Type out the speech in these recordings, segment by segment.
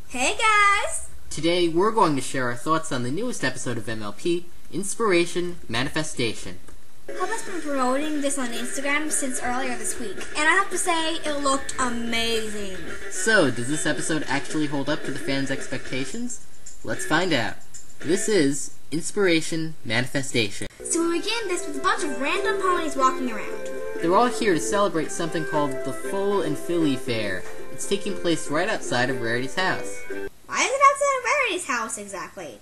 Hey guys! Today we're going to share our thoughts on the newest episode of MLP, Inspiration Manifestation. Papa's been promoting this on Instagram since earlier this week, and I have to say, it looked amazing. So, does this episode actually hold up to the fans' expectations? Let's find out. This is Inspiration Manifestation. So we begin this with a bunch of random ponies walking around. They're all here to celebrate something called the Foal and Filly Fair. It's taking place right outside of Rarity's house. Why is it outside of Rarity's house exactly?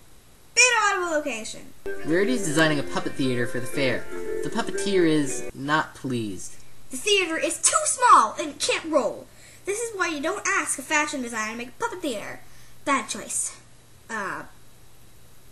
Bit odd of a location. Rarity's designing a puppet theater for the fair. The puppeteer is not pleased. The theater is too small and can't roll. This is why you don't ask a fashion designer to make a puppet theater. Bad choice.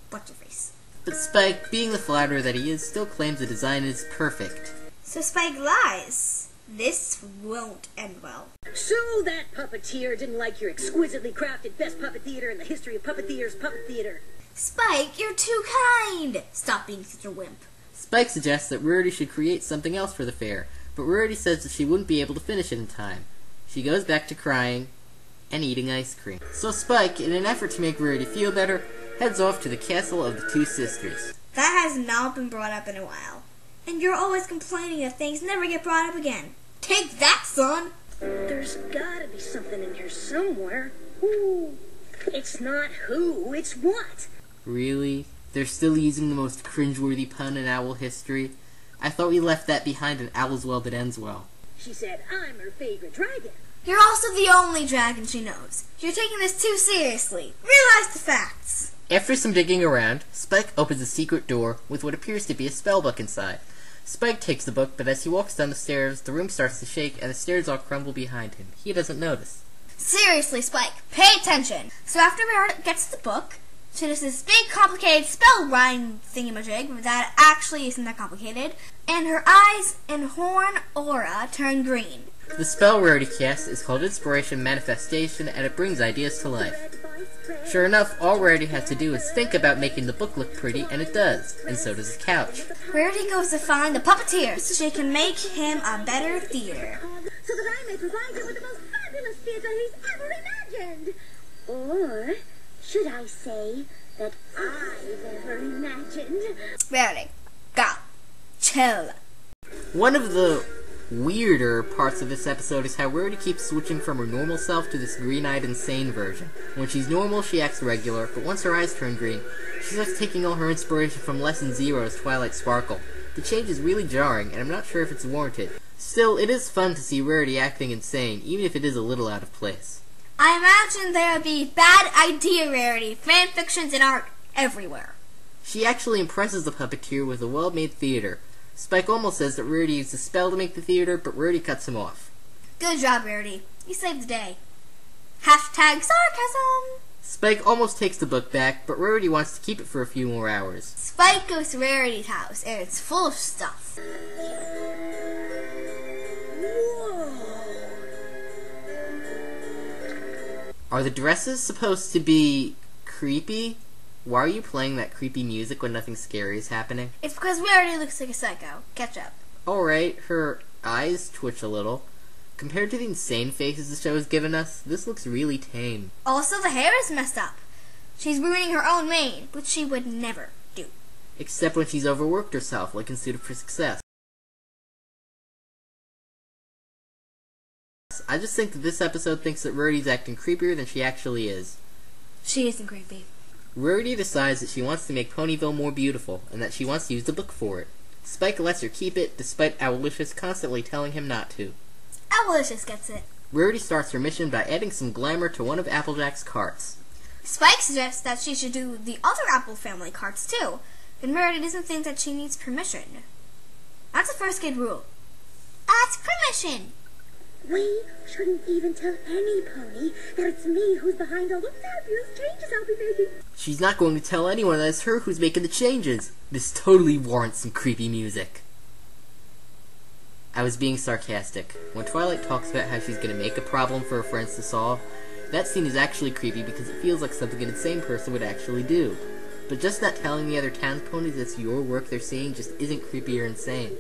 What's your face? But Spike, being the flatterer that he is, still claims the design is perfect. So Spike lies. This won't end well. So that puppeteer didn't like your exquisitely crafted best puppet theater in the history of puppet theater. Spike, you're too kind! Stop being such a wimp. Spike suggests that Rarity should create something else for the fair, but Rarity says that she wouldn't be able to finish it in time. She goes back to crying and eating ice cream. So Spike, in an effort to make Rarity feel better, heads off to the castle of the two sisters. That has not been brought up in a while. And you're always complaining that things never get brought up again. Take that, son! There's gotta be something in here somewhere. Ooh, it's not who, it's what. Really? They're still using the most cringeworthy pun in owl history? I thought we left that behind in All's Well That Ends Well. She said I'm her favorite dragon. You're also the only dragon she knows. You're taking this too seriously. Realize the facts. After some digging around, Spike opens a secret door with what appears to be a spellbook inside. Spike takes the book, but as he walks down the stairs, the room starts to shake and the stairs all crumble behind him. He doesn't notice. Seriously, Spike, pay attention. So after Meredith gets the book, she does this big complicated spell rhyme thingamajig that actually isn't that complicated, and her eyes and horn aura turn green. The spell Rarity casts is called Inspiration Manifestation, and it brings ideas to life. Sure enough, all Rarity has to do is think about making the book look pretty, and it does, and so does his couch. Rarity goes to find the puppeteer so she can make him a better theater. So that I may provide him with the most fabulous theater he's ever imagined. Or should I say that I've ever imagined? Rarity, go. Chill. One of the weirder parts of this episode is how Rarity keeps switching from her normal self to this green-eyed insane version. When she's normal, she acts regular, but once her eyes turn green, she starts taking all her inspiration from Lesson Zero's Twilight Sparkle. The change is really jarring, and I'm not sure if it's warranted. Still, it is fun to see Rarity acting insane, even if it is a little out of place. I imagine there would be bad idea Rarity, fanfictions, and art everywhere. She actually impresses the puppeteer with a well-made theater. Spike almost says that Rarity used a spell to make the theater, but Rarity cuts him off. Good job, Rarity. You saved the day. Hashtag sarcasm. Spike almost takes the book back, but Rarity wants to keep it for a few more hours. Spike goes to Rarity's house, and it's full of stuff. Whoa. Are the dresses supposed to be creepy? Why are you playing that creepy music when nothing scary is happening? It's because Rarity looks like a psycho. Catch up. Alright, her eyes twitch a little. Compared to the insane faces the show has given us, this looks really tame. Also, the hair is messed up. She's ruining her own mane, which she would never do. Except when she's overworked herself, like in Suited for Success. I just think that this episode thinks that Rarity's acting creepier than she actually is. She isn't creepy. Rarity decides that she wants to make Ponyville more beautiful, and that she wants to use the book for it. Spike lets her keep it, despite Owlicious constantly telling him not to. Owlicious gets it. Rarity starts her mission by adding some glamour to one of Applejack's carts. Spike suggests that she should do the other Apple family carts too, and Rarity doesn't think that she needs permission. That's a first grade rule. Ask permission! We shouldn't even tell any pony that it's me who's behind all the fabulous changes I'll be making. She's not going to tell anyone that it's her who's making the changes. This totally warrants some creepy music. I was being sarcastic. When Twilight talks about how she's going to make a problem for her friends to solve, that scene is actually creepy because it feels like something an insane person would actually do. But just not telling the other townspeople it's your work they're seeing just isn't creepy or insane.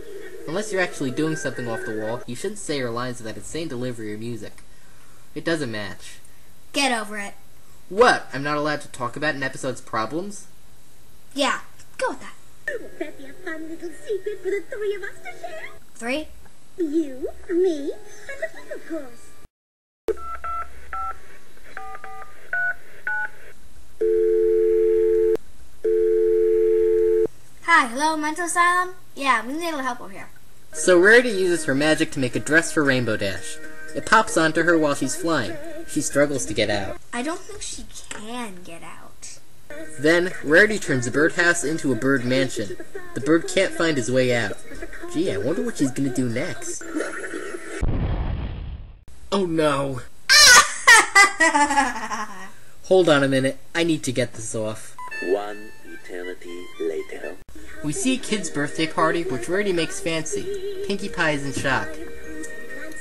Unless you're actually doing something off the wall, you shouldn't say your lines with that insane delivery or music. It doesn't match. Get over it. What? I'm not allowed to talk about an episode's problems? Yeah, go with that. Wouldn't that be a fun little secret for the three of us to share? 3? You, me, and the book, of course. Hi, hello, mental asylum? Yeah, we need a little help over here. So Rarity uses her magic to make a dress for Rainbow Dash. It pops onto her while she's flying. She struggles to get out. I don't think she can get out. Then, Rarity turns the birdhouse into a bird mansion. The bird can't find his way out. Gee, I wonder what she's gonna do next. Oh no. Hold on a minute. I need to get this off. One eternity later. We see a kid's birthday party, which Rarity makes fancy. Pinkie Pie is in shock.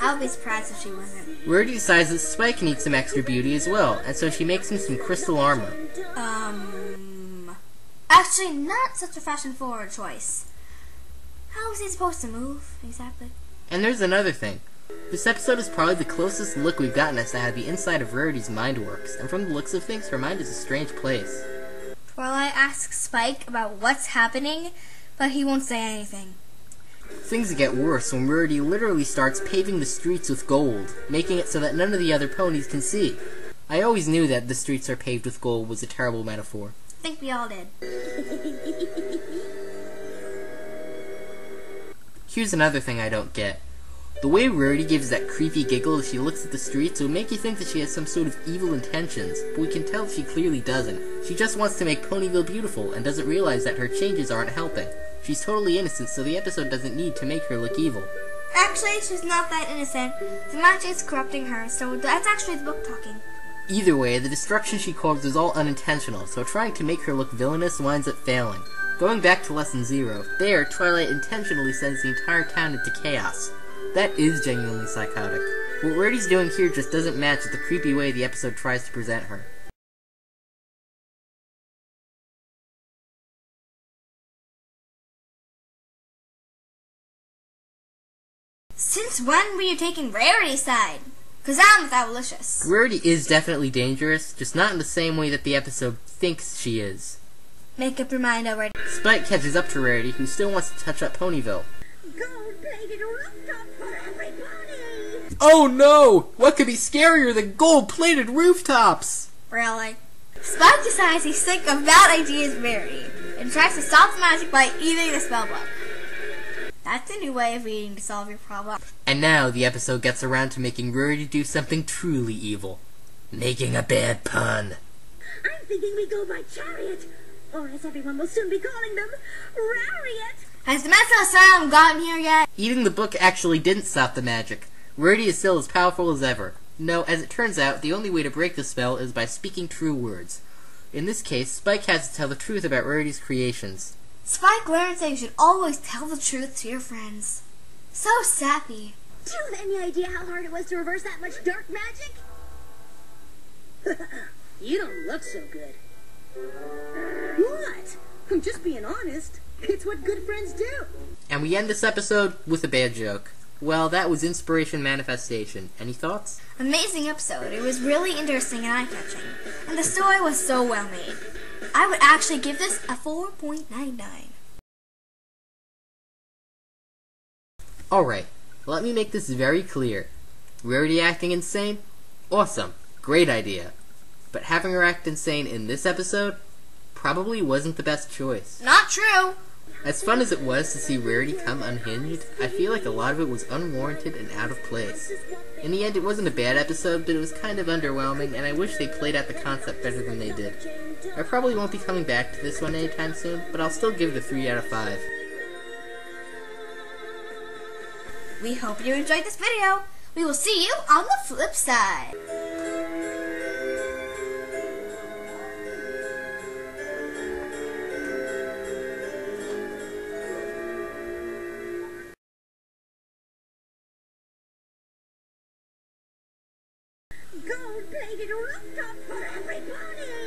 I would be surprised if she wasn't. Rarity decides that Spike needs some extra beauty as well, and so she makes him some crystal armor. Actually, not such a fashion-forward choice. How is he supposed to move, exactly? And there's another thing. This episode is probably the closest look we've gotten as to how the inside of Rarity's mind works, and from the looks of things, her mind is a strange place. Twilight asks Spike about what's happening, but he won't say anything. Things get worse when Rarity literally starts paving the streets with gold, making it so that none of the other ponies can see. I always knew that the streets are paved with gold was a terrible metaphor. I think we all did. Here's another thing I don't get. The way Rarity gives that creepy giggle as she looks at the streets would make you think that she has some sort of evil intentions, but we can tell she clearly doesn't. She just wants to make Ponyville beautiful and doesn't realize that her changes aren't helping. She's totally innocent, so the episode doesn't need to make her look evil. Actually, she's not that innocent. The magic is corrupting her, so that's actually the book talking. Either way, the destruction she caused is all unintentional, so trying to make her look villainous winds up failing. Going back to Lesson 0, there, Twilight intentionally sends the entire town into chaos. That is genuinely psychotic. What Rarity's doing here just doesn't match with the creepy way the episode tries to present her. Since when were you taking Rarity's side? Cause I'm with Owlicious. Rarity is definitely dangerous, just not in the same way that the episode thinks she is. Make up your mind already. Spike catches up to Rarity, who still wants to touch up Ponyville. Gold-plated rooftop for everybody! Oh no! What could be scarier than gold-plated rooftops? Really? Spike decides he's sick of bad ideas Rarity, and tries to stop the magic by eating the spellbook. That's a new way of eating to solve your problem. And now the episode gets around to making Rarity do something truly evil. Making a bad pun. I'm thinking we go by chariot, or as everyone will soon be calling them, Rariot! Has the mental asylum gotten here yet? Eating the book actually didn't stop the magic. Rarity is still as powerful as ever. No, as it turns out, the only way to break the spell is by speaking true words. In this case, Spike has to tell the truth about Rarity's creations. Spike learns that you should always tell the truth to your friends. So sappy. Do you have any idea how hard it was to reverse that much dark magic? You don't look so good. What? I'm just being honest. It's what good friends do. And we end this episode with a bad joke. Well, that was Inspiration Manifestation. Any thoughts? Amazing episode. It was really interesting and eye-catching. And the story was so well made. I would actually give this a 4.99. Alright, let me make this very clear. Rarity acting insane? Awesome. Great idea. But having her act insane in this episode probably wasn't the best choice. Not true. As fun as it was to see Rarity come unhinged, I feel like a lot of it was unwarranted and out of place. In the end, it wasn't a bad episode, but it was kind of underwhelming, and I wish they played out the concept better than they did. I probably won't be coming back to this one anytime soon, but I'll still give it a 3 out of 5. We hope you enjoyed this video. We will see you on the flip side. Gold-plated rooftop for everybody!